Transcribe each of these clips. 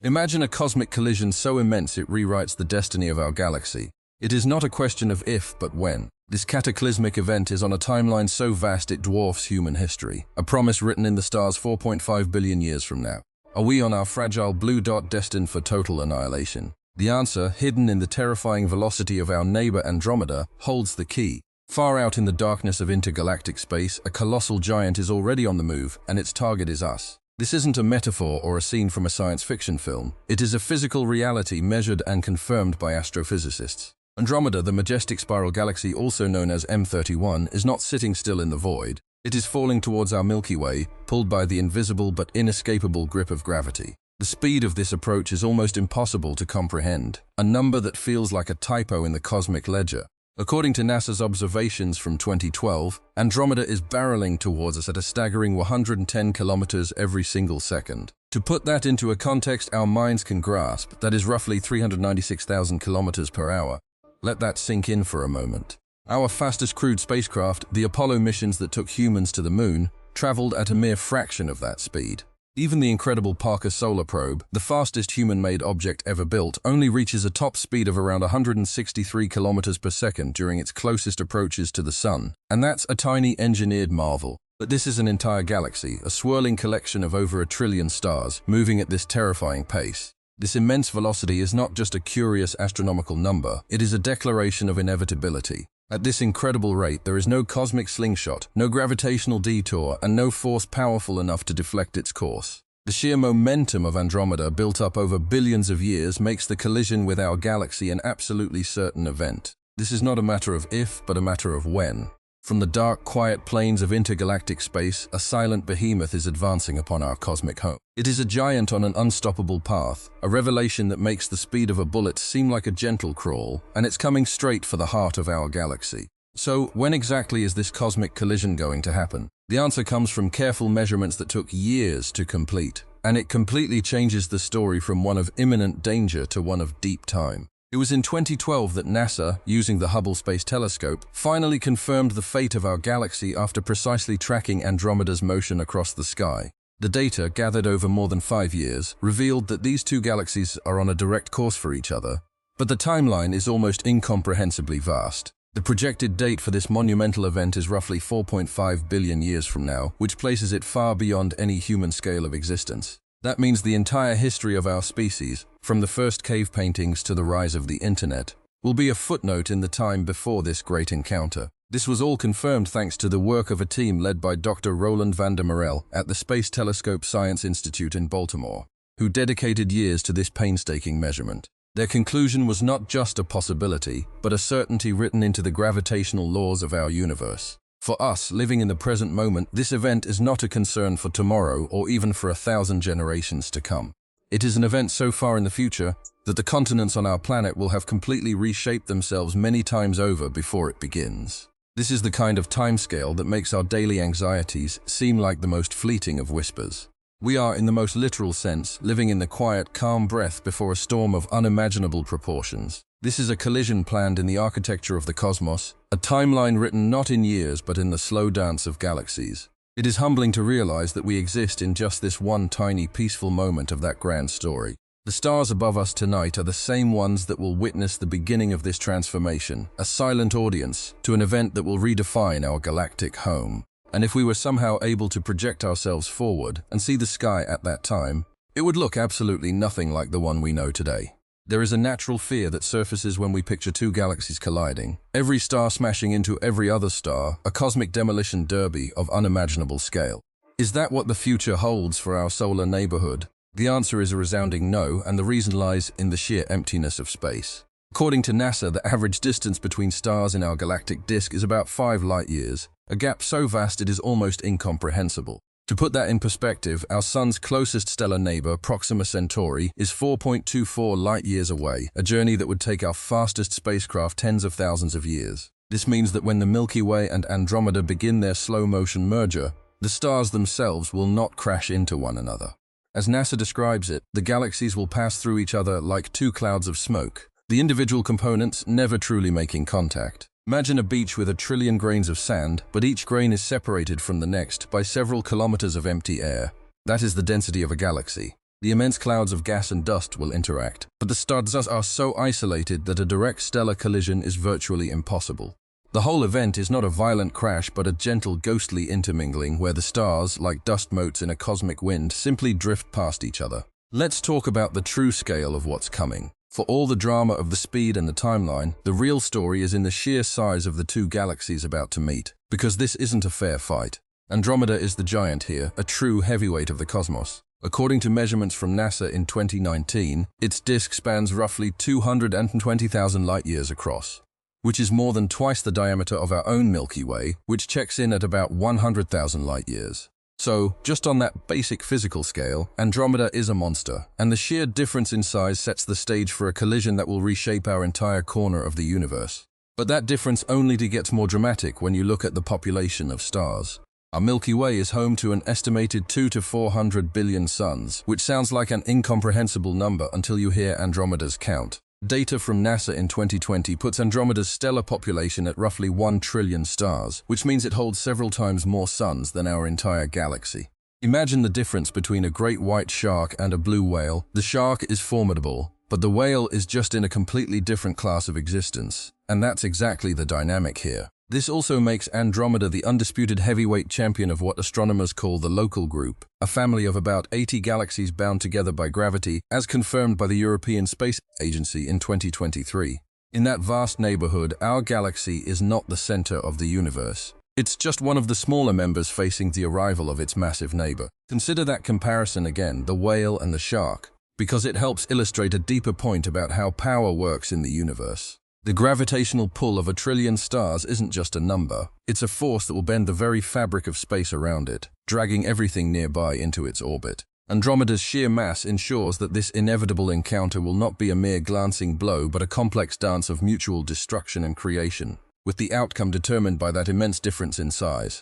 Imagine a cosmic collision so immense it rewrites the destiny of our galaxy. It is not a question of if, but when. This cataclysmic event is on a timeline so vast it dwarfs human history, a promise written in the stars 4.5 billion years from now. Are we on our fragile blue dot destined for total annihilation? The answer, hidden in the terrifying velocity of our neighbor Andromeda, holds the key. Far out in the darkness of intergalactic space, a colossal giant is already on the move, and its target is us. This isn't a metaphor or a scene from a science fiction film. It is a physical reality measured and confirmed by astrophysicists. Andromeda, the majestic spiral galaxy also known as M31, is not sitting still in the void. It is falling towards our Milky Way, pulled by the invisible but inescapable grip of gravity. The speed of this approach is almost impossible to comprehend, a number that feels like a typo in the cosmic ledger. According to NASA's observations from 2012, Andromeda is barreling towards us at a staggering 110 kilometers every single second. To put that into a context our minds can grasp, that is roughly 396,000 kilometers per hour. Let that sink in for a moment. Our fastest crewed spacecraft, the Apollo missions that took humans to the moon, traveled at a mere fraction of that speed. Even the incredible Parker Solar Probe, the fastest human-made object ever built, only reaches a top speed of around 163 kilometers per second during its closest approaches to the Sun. And that's a tiny engineered marvel. But this is an entire galaxy, a swirling collection of over 1 trillion stars, moving at this terrifying pace. This immense velocity is not just a curious astronomical number, it is a declaration of inevitability. At this incredible rate, there is no cosmic slingshot, no gravitational detour, and no force powerful enough to deflect its course. The sheer momentum of Andromeda, built up over billions of years, makes the collision with our galaxy an absolutely certain event. This is not a matter of if, but a matter of when. From the dark, quiet plains of intergalactic space, a silent behemoth is advancing upon our cosmic home. It is a giant on an unstoppable path, a revelation that makes the speed of a bullet seem like a gentle crawl, and it's coming straight for the heart of our galaxy. So, when exactly is this cosmic collision going to happen? The answer comes from careful measurements that took years to complete, and it completely changes the story from one of imminent danger to one of deep time. It was in 2012 that NASA, using the Hubble Space Telescope, finally confirmed the fate of our galaxy after precisely tracking Andromeda's motion across the sky. The data, gathered over more than 5 years, revealed that these two galaxies are on a direct course for each other. But the timeline is almost incomprehensibly vast. The projected date for this monumental event is roughly 4.5 billion years from now, which places it far beyond any human scale of existence. That means the entire history of our species, from the first cave paintings to the rise of the internet, will be a footnote in the time before this great encounter. This was all confirmed thanks to the work of a team led by Dr. Roland van der Merel at the Space Telescope Science Institute in Baltimore, who dedicated years to this painstaking measurement. Their conclusion was not just a possibility, but a certainty written into the gravitational laws of our universe. For us, living in the present moment, this event is not a concern for tomorrow or even for 1,000 generations to come. It is an event so far in the future that the continents on our planet will have completely reshaped themselves many times over before it begins. This is the kind of timescale that makes our daily anxieties seem like the most fleeting of whispers. We are, in the most literal sense, living in the quiet, calm breath before a storm of unimaginable proportions. This is a collision planned in the architecture of the cosmos, a timeline written not in years but in the slow dance of galaxies. It is humbling to realize that we exist in just this one tiny peaceful moment of that grand story. The stars above us tonight are the same ones that will witness the beginning of this transformation, a silent audience to an event that will redefine our galactic home. And if we were somehow able to project ourselves forward and see the sky at that time, it would look absolutely nothing like the one we know today. There is a natural fear that surfaces when we picture two galaxies colliding, every star smashing into every other star, a cosmic demolition derby of unimaginable scale. Is that what the future holds for our solar neighborhood? The answer is a resounding no, and the reason lies in the sheer emptiness of space. According to NASA, the average distance between stars in our galactic disk is about 5 light-years, a gap so vast it is almost incomprehensible. To put that in perspective, our Sun's closest stellar neighbor, Proxima Centauri, is 4.24 light-years away, a journey that would take our fastest spacecraft tens of thousands of years. This means that when the Milky Way and Andromeda begin their slow-motion merger, the stars themselves will not crash into one another. As NASA describes it, the galaxies will pass through each other like two clouds of smoke, the individual components never truly making contact. Imagine a beach with 1 trillion grains of sand, but each grain is separated from the next by several kilometers of empty air. That is the density of a galaxy. The immense clouds of gas and dust will interact, but the stars are so isolated that a direct stellar collision is virtually impossible. The whole event is not a violent crash but a gentle ghostly intermingling where the stars, like dust motes in a cosmic wind, simply drift past each other. Let's talk about the true scale of what's coming. For all the drama of the speed and the timeline, the real story is in the sheer size of the two galaxies about to meet. Because this isn't a fair fight. Andromeda is the giant here, a true heavyweight of the cosmos. According to measurements from NASA in 2019, its disk spans roughly 220,000 light-years across, which is more than twice the diameter of our own Milky Way, which checks in at about 100,000 light-years. So, just on that basic physical scale, Andromeda is a monster, and the sheer difference in size sets the stage for a collision that will reshape our entire corner of the universe. But that difference only gets more dramatic when you look at the population of stars. Our Milky Way is home to an estimated 200 to 400 billion suns, which sounds like an incomprehensible number until you hear Andromeda's count. Data from NASA in 2020 puts Andromeda's stellar population at roughly 1 trillion stars, which means it holds several times more suns than our entire galaxy. Imagine the difference between a great white shark and a blue whale. The shark is formidable, but the whale is just in a completely different class of existence. And that's exactly the dynamic here. This also makes Andromeda the undisputed heavyweight champion of what astronomers call the local group, a family of about 80 galaxies bound together by gravity, as confirmed by the European Space Agency in 2023. In that vast neighborhood, our galaxy is not the center of the universe. It's just one of the smaller members facing the arrival of its massive neighbor. Consider that comparison again, the whale and the shark, because it helps illustrate a deeper point about how power works in the universe. The gravitational pull of 1 trillion stars isn't just a number, it's a force that will bend the very fabric of space around it, dragging everything nearby into its orbit. Andromeda's sheer mass ensures that this inevitable encounter will not be a mere glancing blow but a complex dance of mutual destruction and creation, with the outcome determined by that immense difference in size.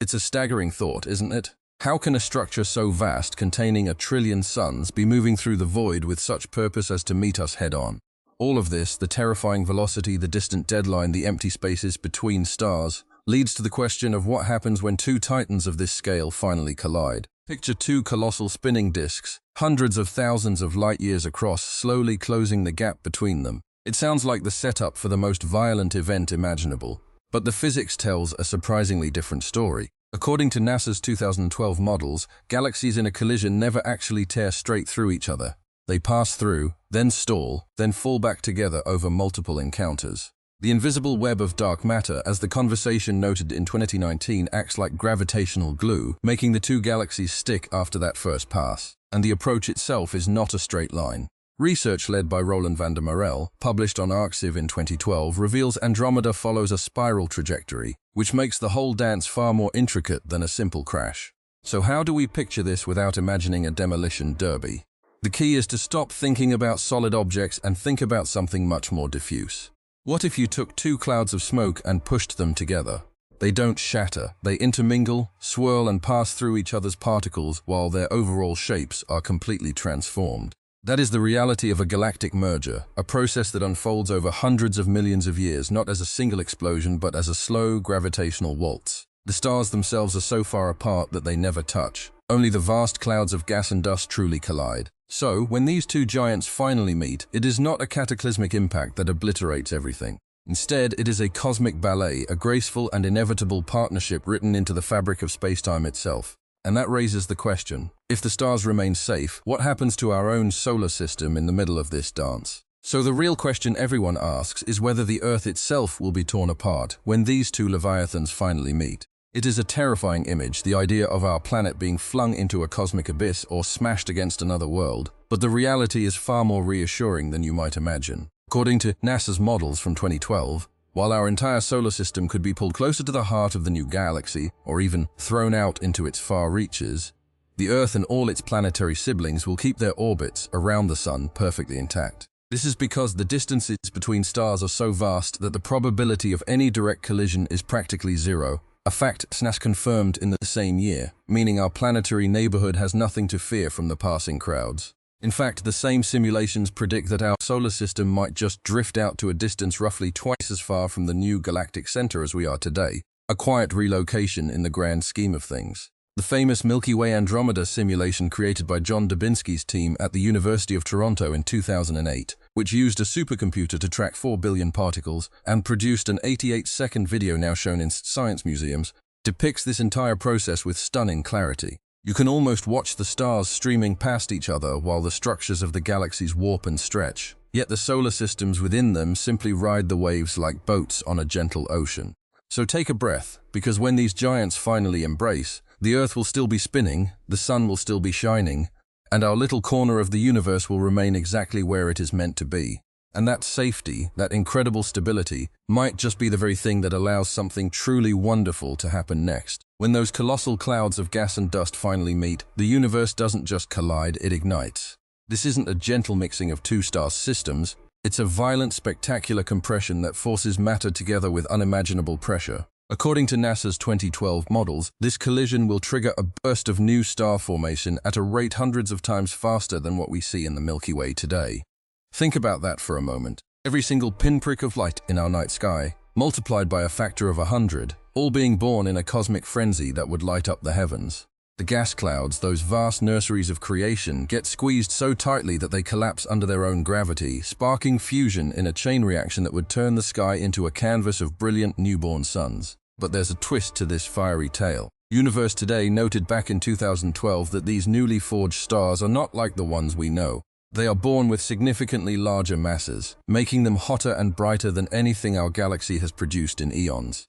It's a staggering thought, isn't it? How can a structure so vast, containing 1 trillion suns, be moving through the void with such purpose as to meet us head-on? All of this, the terrifying velocity, the distant deadline, the empty spaces between stars, leads to the question of what happens when two titans of this scale finally collide. Picture two colossal spinning disks, hundreds of thousands of light-years across, slowly closing the gap between them. It sounds like the setup for the most violent event imaginable, but the physics tells a surprisingly different story. According to NASA's 2012 models, galaxies in a collision never actually tear straight through each other. They pass through, then stall, then fall back together over multiple encounters. The invisible web of dark matter, as the conversation noted in 2019, acts like gravitational glue, making the two galaxies stick after that first pass. And the approach itself is not a straight line. Research led by Roland van der Merel, published on Arxiv in 2012, reveals Andromeda follows a spiral trajectory, which makes the whole dance far more intricate than a simple crash. So how do we picture this without imagining a demolition derby? The key is to stop thinking about solid objects and think about something much more diffuse. What if you took two clouds of smoke and pushed them together? They don't shatter, they intermingle, swirl and pass through each other's particles while their overall shapes are completely transformed. That is the reality of a galactic merger, a process that unfolds over hundreds of millions of years, not as a single explosion but as a slow gravitational waltz. The stars themselves are so far apart that they never touch. Only the vast clouds of gas and dust truly collide. So, when these two giants finally meet, it is not a cataclysmic impact that obliterates everything. Instead, it is a cosmic ballet, a graceful and inevitable partnership written into the fabric of spacetime itself. And that raises the question, if the stars remain safe, what happens to our own solar system in the middle of this dance? So the real question everyone asks is whether the Earth itself will be torn apart when these two leviathans finally meet. It is a terrifying image, the idea of our planet being flung into a cosmic abyss or smashed against another world, but the reality is far more reassuring than you might imagine. According to NASA's models from 2012, while our entire solar system could be pulled closer to the heart of the new galaxy, or even thrown out into its far reaches, the Earth and all its planetary siblings will keep their orbits around the Sun perfectly intact. This is because the distances between stars are so vast that the probability of any direct collision is practically zero. A fact NASA confirmed in the same year, meaning our planetary neighborhood has nothing to fear from the passing crowds. In fact, the same simulations predict that our solar system might just drift out to a distance roughly twice as far from the new galactic center as we are today, a quiet relocation in the grand scheme of things. The famous Milky Way Andromeda simulation created by John Dubinsky's team at the University of Toronto in 2008, which used a supercomputer to track 4 billion particles and produced an 88-second video now shown in science museums, depicts this entire process with stunning clarity. You can almost watch the stars streaming past each other while the structures of the galaxies warp and stretch, yet the solar systems within them simply ride the waves like boats on a gentle ocean. So take a breath, because when these giants finally embrace, the Earth will still be spinning, the sun will still be shining, and our little corner of the universe will remain exactly where it is meant to be. And that safety, that incredible stability, might just be the very thing that allows something truly wonderful to happen next. When those colossal clouds of gas and dust finally meet, the universe doesn't just collide, it ignites. This isn't a gentle mixing of two star systems, it's a violent, spectacular compression that forces matter together with unimaginable pressure. According to NASA's 2012 models, this collision will trigger a burst of new star formation at a rate hundreds of times faster than what we see in the Milky Way today. Think about that for a moment. Every single pinprick of light in our night sky, multiplied by a factor of 100, all being born in a cosmic frenzy that would light up the heavens. The gas clouds, those vast nurseries of creation, get squeezed so tightly that they collapse under their own gravity, sparking fusion in a chain reaction that would turn the sky into a canvas of brilliant newborn suns. But there's a twist to this fiery tale. Universe Today noted back in 2012 that these newly forged stars are not like the ones we know. They are born with significantly larger masses, making them hotter and brighter than anything our galaxy has produced in eons.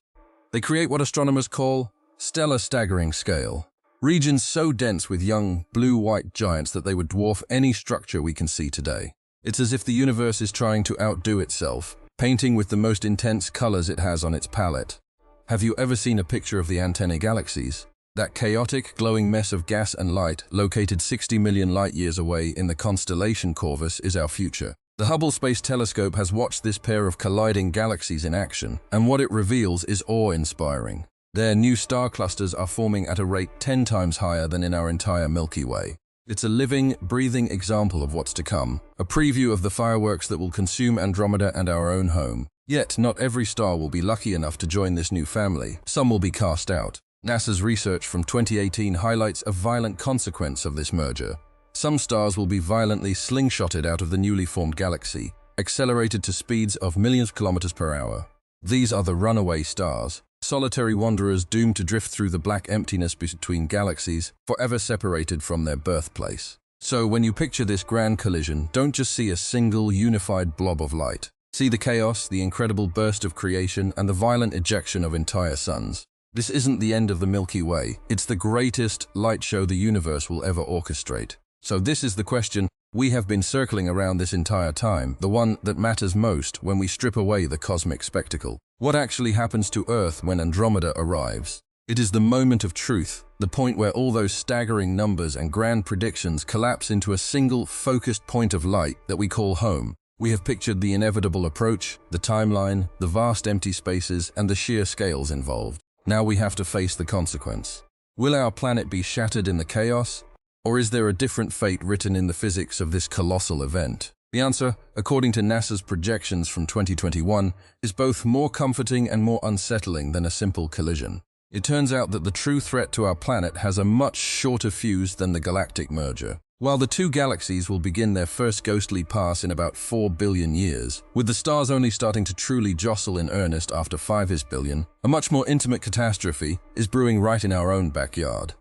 They create what astronomers call stellar staggering scale. Regions so dense with young, blue-white giants that they would dwarf any structure we can see today. It's as if the universe is trying to outdo itself, painting with the most intense colors it has on its palette. Have you ever seen a picture of the antennae galaxies? That chaotic, glowing mess of gas and light, located 60 million light-years away in the constellation Corvus, is our future. The Hubble Space Telescope has watched this pair of colliding galaxies in action, and what it reveals is awe-inspiring. Their new star clusters are forming at a rate 10 times higher than in our entire Milky Way. It's a living, breathing example of what's to come, a preview of the fireworks that will consume Andromeda and our own home. Yet, not every star will be lucky enough to join this new family. Some will be cast out. NASA's research from 2018 highlights a violent consequence of this merger. Some stars will be violently slingshotted out of the newly formed galaxy, accelerated to speeds of millions of kilometers per hour. These are the runaway stars. Solitary wanderers doomed to drift through the black emptiness between galaxies, forever separated from their birthplace. So when you picture this grand collision, don't just see a single, unified blob of light. See the chaos, the incredible burst of creation, and the violent ejection of entire suns. This isn't the end of the Milky Way, it's the greatest light show the universe will ever orchestrate. So this is the question we have been circling around this entire time, the one that matters most when we strip away the cosmic spectacle. What actually happens to Earth when Andromeda arrives? It is the moment of truth, the point where all those staggering numbers and grand predictions collapse into a single, focused point of light that we call home. We have pictured the inevitable approach, the timeline, the vast empty spaces, and the sheer scales involved. Now we have to face the consequence. Will our planet be shattered in the chaos? Or is there a different fate written in the physics of this colossal event? The answer, according to NASA's projections from 2021, is both more comforting and more unsettling than a simple collision. It turns out that the true threat to our planet has a much shorter fuse than the galactic merger. While the two galaxies will begin their first ghostly pass in about 4 billion years, with the stars only starting to truly jostle in earnest after 5 billion, a much more intimate catastrophe is brewing right in our own backyard.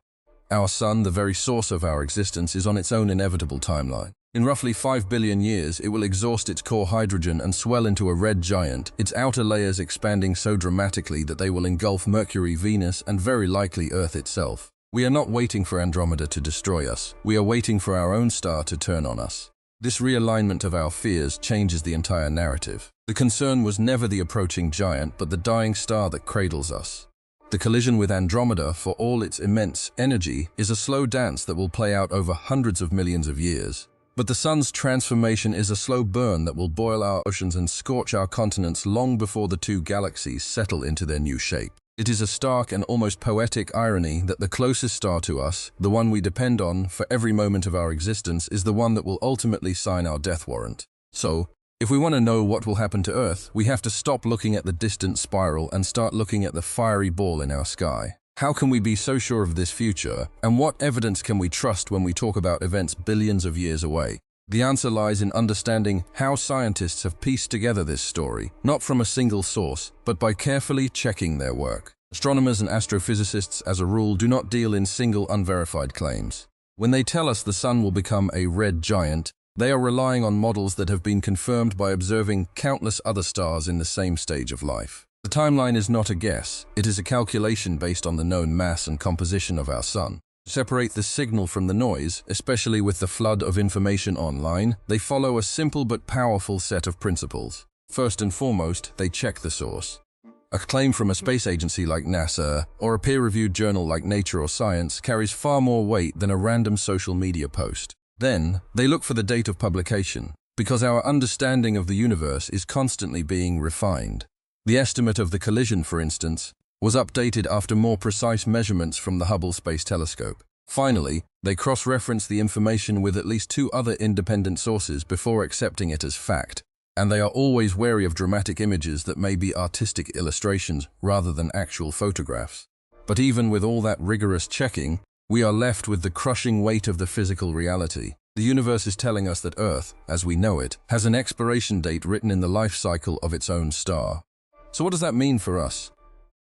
Our sun, the very source of our existence, is on its own inevitable timeline. In roughly 5 billion years, it will exhaust its core hydrogen and swell into a red giant, its outer layers expanding so dramatically that they will engulf Mercury, Venus, and very likely Earth itself. We are not waiting for Andromeda to destroy us. We are waiting for our own star to turn on us. This realignment of our fears changes the entire narrative. The concern was never the approaching giant, but the dying star that cradles us. The collision with Andromeda, for all its immense energy, is a slow dance that will play out over hundreds of millions of years. But the sun's transformation is a slow burn that will boil our oceans and scorch our continents long before the two galaxies settle into their new shape. It is a stark and almost poetic irony that the closest star to us, the one we depend on for every moment of our existence, is the one that will ultimately sign our death warrant. So, if we want to know what will happen to Earth, we have to stop looking at the distant spiral and start looking at the fiery ball in our sky. How can we be so sure of this future, and what evidence can we trust when we talk about events billions of years away? The answer lies in understanding how scientists have pieced together this story, not from a single source, but by carefully checking their work. Astronomers and astrophysicists, as a rule, do not deal in single unverified claims. When they tell us the Sun will become a red giant, they are relying on models that have been confirmed by observing countless other stars in the same stage of life. The timeline is not a guess, it is a calculation based on the known mass and composition of our Sun. To separate the signal from the noise, especially with the flood of information online, they follow a simple but powerful set of principles. First and foremost, they check the source. A claim from a space agency like NASA or a peer-reviewed journal like Nature or Science carries far more weight than a random social media post. Then, they look for the date of publication, because our understanding of the universe is constantly being refined. The estimate of the collision, for instance, was updated after more precise measurements from the Hubble Space Telescope. Finally, they cross-reference the information with at least 2 other independent sources before accepting it as fact. And they are always wary of dramatic images that may be artistic illustrations rather than actual photographs. But even with all that rigorous checking, we are left with the crushing weight of the physical reality. The universe is telling us that Earth, as we know it, has an expiration date written in the life cycle of its own star. So what does that mean for us?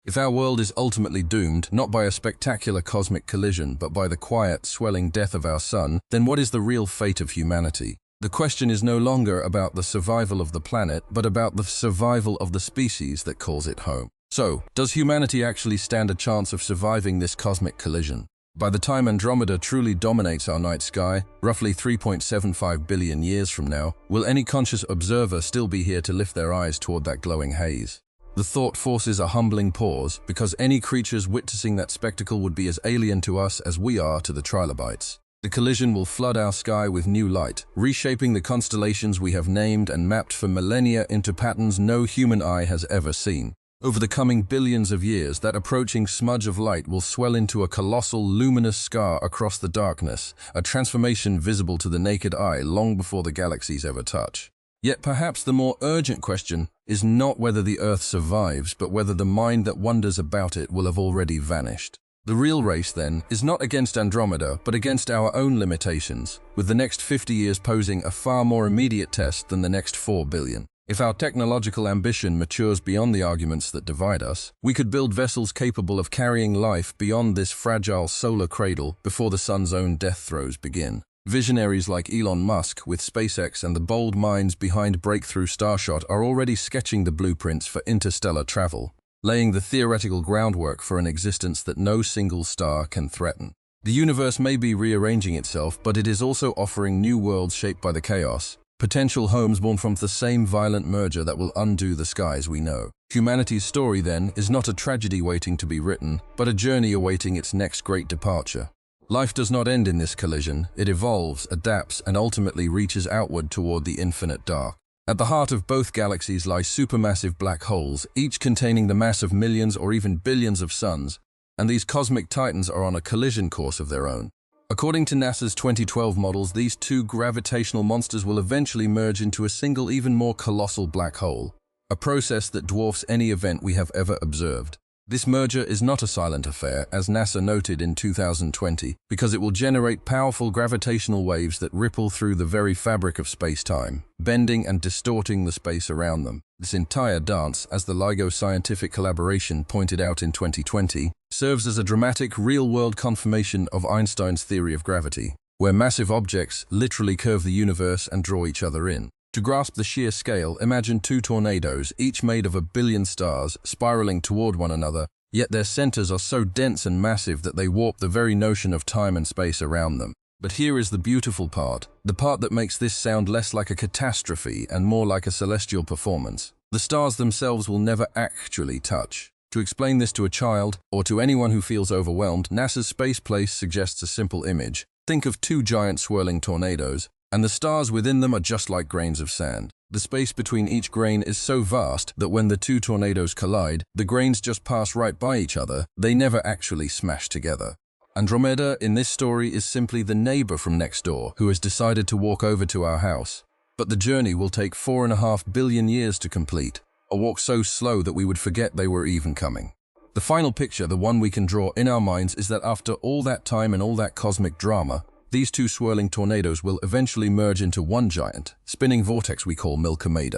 If our world is ultimately doomed, not by a spectacular cosmic collision, but by the quiet, swelling death of our Sun, then what is the real fate of humanity? The question is no longer about the survival of the planet, but about the survival of the species that calls it home. So, does humanity actually stand a chance of surviving this cosmic collision? By the time Andromeda truly dominates our night sky, roughly 3.75 billion years from now, will any conscious observer still be here to lift their eyes toward that glowing haze? The thought forces a humbling pause, because any creatures witnessing that spectacle would be as alien to us as we are to the trilobites. The collision will flood our sky with new light, reshaping the constellations we have named and mapped for millennia into patterns no human eye has ever seen. Over the coming billions of years, that approaching smudge of light will swell into a colossal, luminous scar across the darkness, a transformation visible to the naked eye long before the galaxies ever touch. Yet perhaps the more urgent question is not whether the Earth survives, but whether the mind that wonders about it will have already vanished. The real race, then, is not against Andromeda, but against our own limitations, with the next 50 years posing a far more immediate test than the next 4 billion. If our technological ambition matures beyond the arguments that divide us, we could build vessels capable of carrying life beyond this fragile solar cradle before the Sun's own death throes begin. Visionaries like Elon Musk with SpaceX and the bold minds behind breakthrough Starshot are already sketching the blueprints for interstellar travel, laying the theoretical groundwork for an existence that no single star can threaten. The universe may be rearranging itself, but it is also offering new worlds shaped by the chaos, potential homes born from the same violent merger that will undo the skies we know. Humanity's story, then, is not a tragedy waiting to be written, but a journey awaiting its next great departure. Life does not end in this collision, it evolves, adapts, and ultimately reaches outward toward the infinite dark. At the heart of both galaxies lie supermassive black holes, each containing the mass of millions or even billions of suns, and these cosmic titans are on a collision course of their own. According to NASA's 2012 models, these 2 gravitational monsters will eventually merge into a single, even more colossal black hole, a process that dwarfs any event we have ever observed. This merger is not a silent affair, as NASA noted in 2020, because it will generate powerful gravitational waves that ripple through the very fabric of space-time, bending and distorting the space around them. This entire dance, as the LIGO scientific collaboration pointed out in 2020, serves as a dramatic, real-world confirmation of Einstein's theory of gravity, where massive objects literally curve the universe and draw each other in. To grasp the sheer scale, imagine 2 tornadoes, each made of a billion stars, spiraling toward one another, yet their centers are so dense and massive that they warp the very notion of time and space around them. But here is the beautiful part, the part that makes this sound less like a catastrophe and more like a celestial performance. The stars themselves will never actually touch. To explain this to a child, or to anyone who feels overwhelmed, NASA's Space Place suggests a simple image. Think of 2 giant swirling tornadoes, and the stars within them are just like grains of sand. The space between each grain is so vast that when the 2 tornadoes collide, the grains just pass right by each other, they never actually smash together. Andromeda in this story is simply the neighbor from next door who has decided to walk over to our house. But the journey will take 4.5 billion years to complete, a walk so slow that we would forget they were even coming. The The final picture, the one we can draw in our minds, is that after all that time and all that cosmic drama, these two swirling tornadoes will eventually merge into one giant, spinning vortex we call Milky.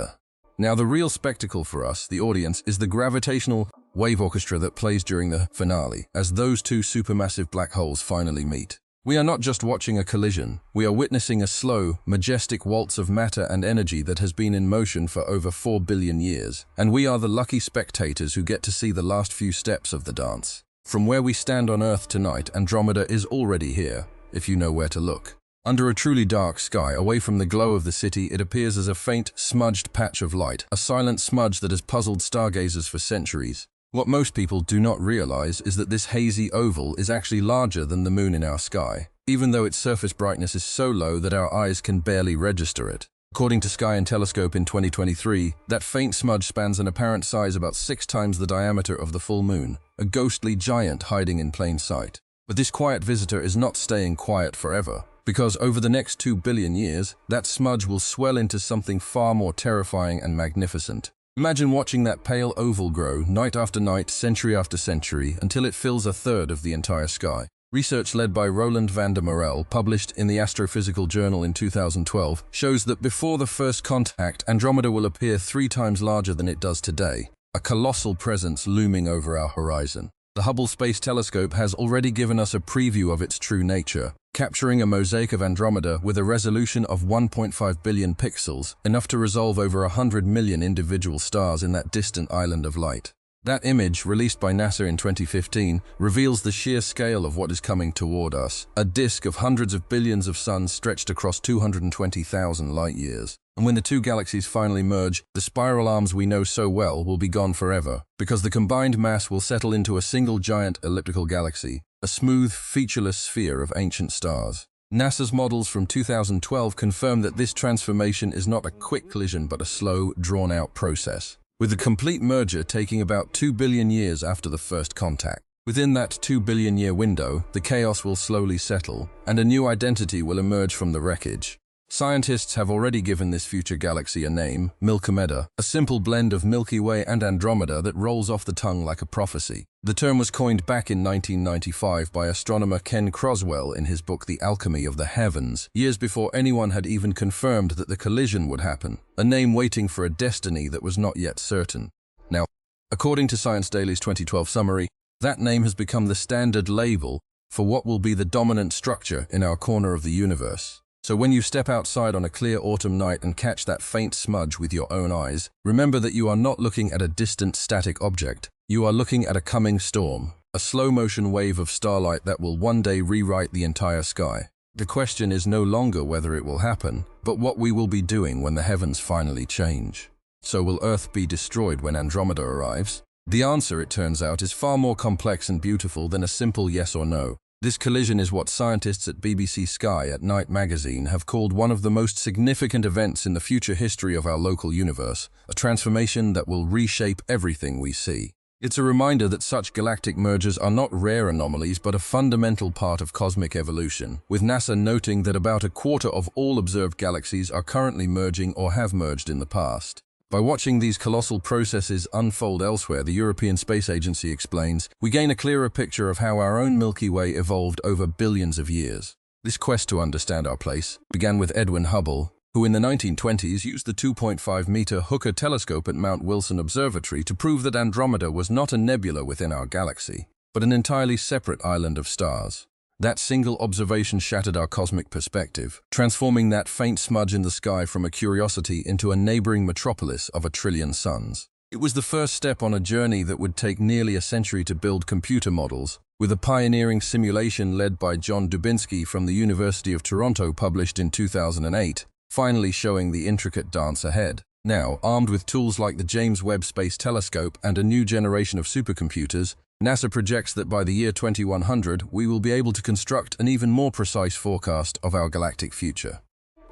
Now, the real spectacle for us, the audience, is the gravitational wave orchestra that plays during the finale, as those two supermassive black holes finally meet. We are not just watching a collision, we are witnessing a slow, majestic waltz of matter and energy that has been in motion for over 4 billion years, and we are the lucky spectators who get to see the last few steps of the dance. From where we stand on Earth tonight, Andromeda is already here, if you know where to look. Under a truly dark sky, away from the glow of the city, it appears as a faint, smudged patch of light, a silent smudge that has puzzled stargazers for centuries. What most people do not realize is that this hazy oval is actually larger than the moon in our sky, even though its surface brightness is so low that our eyes can barely register it. According to Sky and Telescope in 2023, that faint smudge spans an apparent size about 6 times the diameter of the full moon, a ghostly giant hiding in plain sight. But this quiet visitor is not staying quiet forever, because over the next 2 billion years, that smudge will swell into something far more terrifying and magnificent. Imagine watching that pale oval grow night after night, century after century, until it fills a third of the entire sky. Research led by Roland van der Morel, published in the Astrophysical Journal in 2012, shows that before the first contact, Andromeda will appear 3 times larger than it does today, a colossal presence looming over our horizon. The Hubble Space Telescope has already given us a preview of its true nature, capturing a mosaic of Andromeda with a resolution of 1.5 billion pixels, enough to resolve over 100 million individual stars in that distant island of light. That image, released by NASA in 2015, reveals the sheer scale of what is coming toward us, a disk of hundreds of billions of suns stretched across 220,000 light-years. And when the two galaxies finally merge, the spiral arms we know so well will be gone forever, because the combined mass will settle into a single giant elliptical galaxy, a smooth, featureless sphere of ancient stars. NASA's models from 2012 confirm that this transformation is not a quick collision but a slow, drawn-out process, with the complete merger taking about 2 billion years after the first contact. Within that 2 billion year window, the chaos will slowly settle, and a new identity will emerge from the wreckage. Scientists have already given this future galaxy a name, Milky, a simple blend of Milky Way and Andromeda that rolls off the tongue like a prophecy. The term was coined back in 1995 by astronomer Ken Croswell in his book The Alchemy of the Heavens, years before anyone had even confirmed that the collision would happen, a name waiting for a destiny that was not yet certain. Now, according to Science Daily's 2012 summary, that name has become the standard label for what will be the dominant structure in our corner of the universe. So when you step outside on a clear autumn night and catch that faint smudge with your own eyes, remember that you are not looking at a distant static object. You are looking at a coming storm, a slow-motion wave of starlight that will one day rewrite the entire sky. The question is no longer whether it will happen, but what we will be doing when the heavens finally change. So will Earth be destroyed when Andromeda arrives? The answer, it turns out, is far more complex and beautiful than a simple yes or no. This collision is what scientists at BBC Sky at Night magazine have called one of the most significant events in the future history of our local universe, a transformation that will reshape everything we see. It's a reminder that such galactic mergers are not rare anomalies but a fundamental part of cosmic evolution, with NASA noting that about a quarter of all observed galaxies are currently merging or have merged in the past. By watching these colossal processes unfold elsewhere, the European Space Agency explains, we gain a clearer picture of how our own Milky Way evolved over billions of years. This quest to understand our place began with Edwin Hubble, who in the 1920s used the 2.5-meter Hooker telescope at Mount Wilson Observatory to prove that Andromeda was not a nebula within our galaxy, but an entirely separate island of stars. That single observation shattered our cosmic perspective, transforming that faint smudge in the sky from a curiosity into a neighboring metropolis of 1 trillion suns. It was the first step on a journey that would take nearly a century to build computer models, with a pioneering simulation led by John Dubinsky from the University of Toronto published in 2008, finally showing the intricate dance ahead. Now, armed with tools like the James Webb Space Telescope and a new generation of supercomputers, NASA projects that by the year 2100, we will be able to construct an even more precise forecast of our galactic future.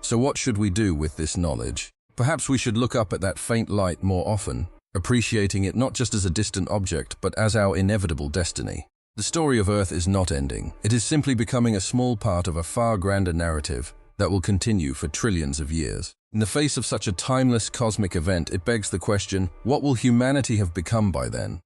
So what should we do with this knowledge? Perhaps we should look up at that faint light more often, appreciating it not just as a distant object, but as our inevitable destiny. The story of Earth is not ending. It is simply becoming a small part of a far grander narrative that will continue for trillions of years. In the face of such a timeless cosmic event, it begs the question, what will humanity have become by then?